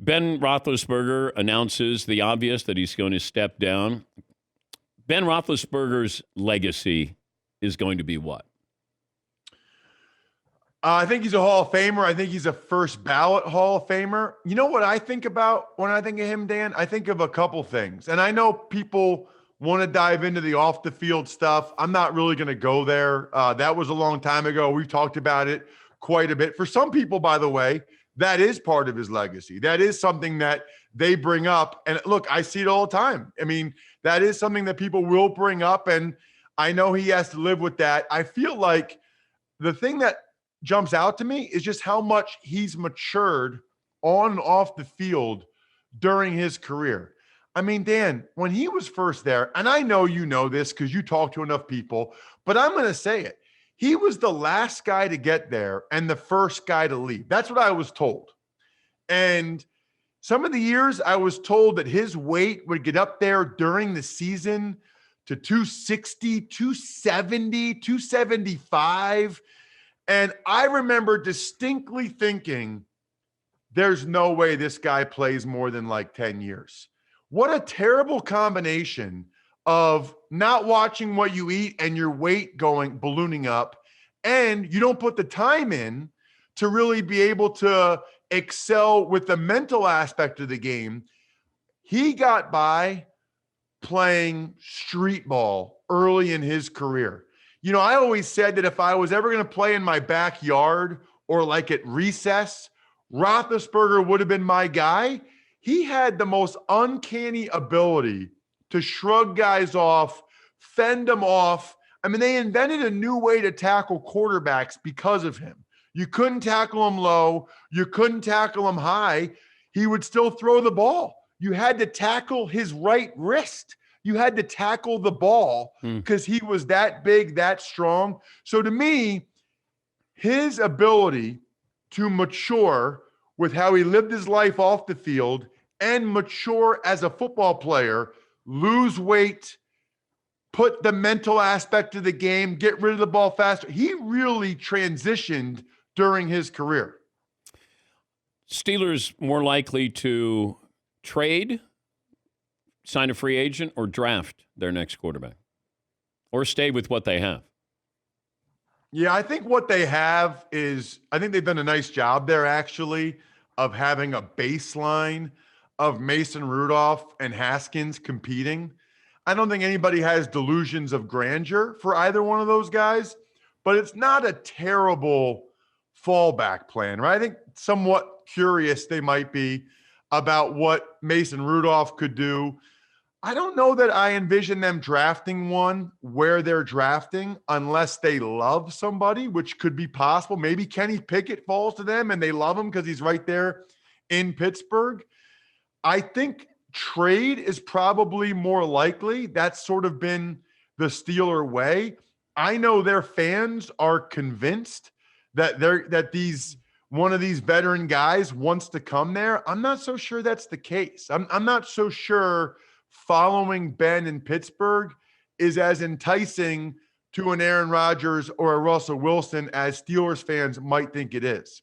Ben Roethlisberger announces the obvious that he's going to step down. Ben Roethlisberger's legacy is going to be what? I think he's a Hall of Famer. I think he's a first ballot Hall of Famer. You know what I think about when I think of him, Dan? I think of a couple things. And I know people want to dive into the off the field stuff. I'm not really going to go there. That was a long time ago. We've talked about it quite a bit. For some people, by the way, that is part of his legacy. That is something that they bring up. And look, I see it all the time. I mean, that is something that people will bring up. And I know he has to live with that. I feel like the thing that jumps out to me is just how much he's matured on and off the field during his career. I mean, Dan, when he was first there, and I know you know this because you talk to enough people, but I'm going to say it. He was the last guy to get there and the first guy to leave. That's what I was told. And some of the years I was told that his weight would get up there during the season to 260, 270, 275. And I remember distinctly thinking, there's no way this guy plays more than like 10 years. What a terrible combination of not watching what you eat and your weight ballooning up, and you don't put the time in to really be able to excel with the mental aspect of the game. He got by playing street ball early in his career. You know, I always said that if I was ever going to play in my backyard or like at recess, Roethlisberger would have been my guy. He had the most uncanny ability to shrug guys off, fend them off. I mean, they invented a new way to tackle quarterbacks because of him. You couldn't tackle him low. You couldn't tackle him high. He would still throw the ball. You had to tackle his right wrist. You had to tackle the ball because he was that big, that strong. So to me, his ability to mature with how he lived his life off the field and mature as a football player, lose weight, put the mental aspect of the game, get rid of the ball faster. He really transitioned during his career. Steelers more likely to trade, sign a free agent, or draft their next quarterback? Or stay with what they have? Yeah, I think what they have is, I think they've done a nice job there, actually, of having a baseline of Mason Rudolph and Haskins competing. I don't think anybody has delusions of grandeur for either one of those guys, but it's not a terrible fallback plan, right? I think somewhat curious they might be about what Mason Rudolph could do. I don't know that I envision them drafting one where they're drafting unless they love somebody, which could be possible. Maybe Kenny Pickett falls to them and they love him because he's right there in Pittsburgh. I think trade is probably more likely. That's sort of been the Steeler way. I know their fans are convinced that one of these veteran guys wants to come there. I'm not so sure that's the case. I'm not so sure following Ben in Pittsburgh is as enticing to an Aaron Rodgers or a Russell Wilson as Steelers fans might think it is.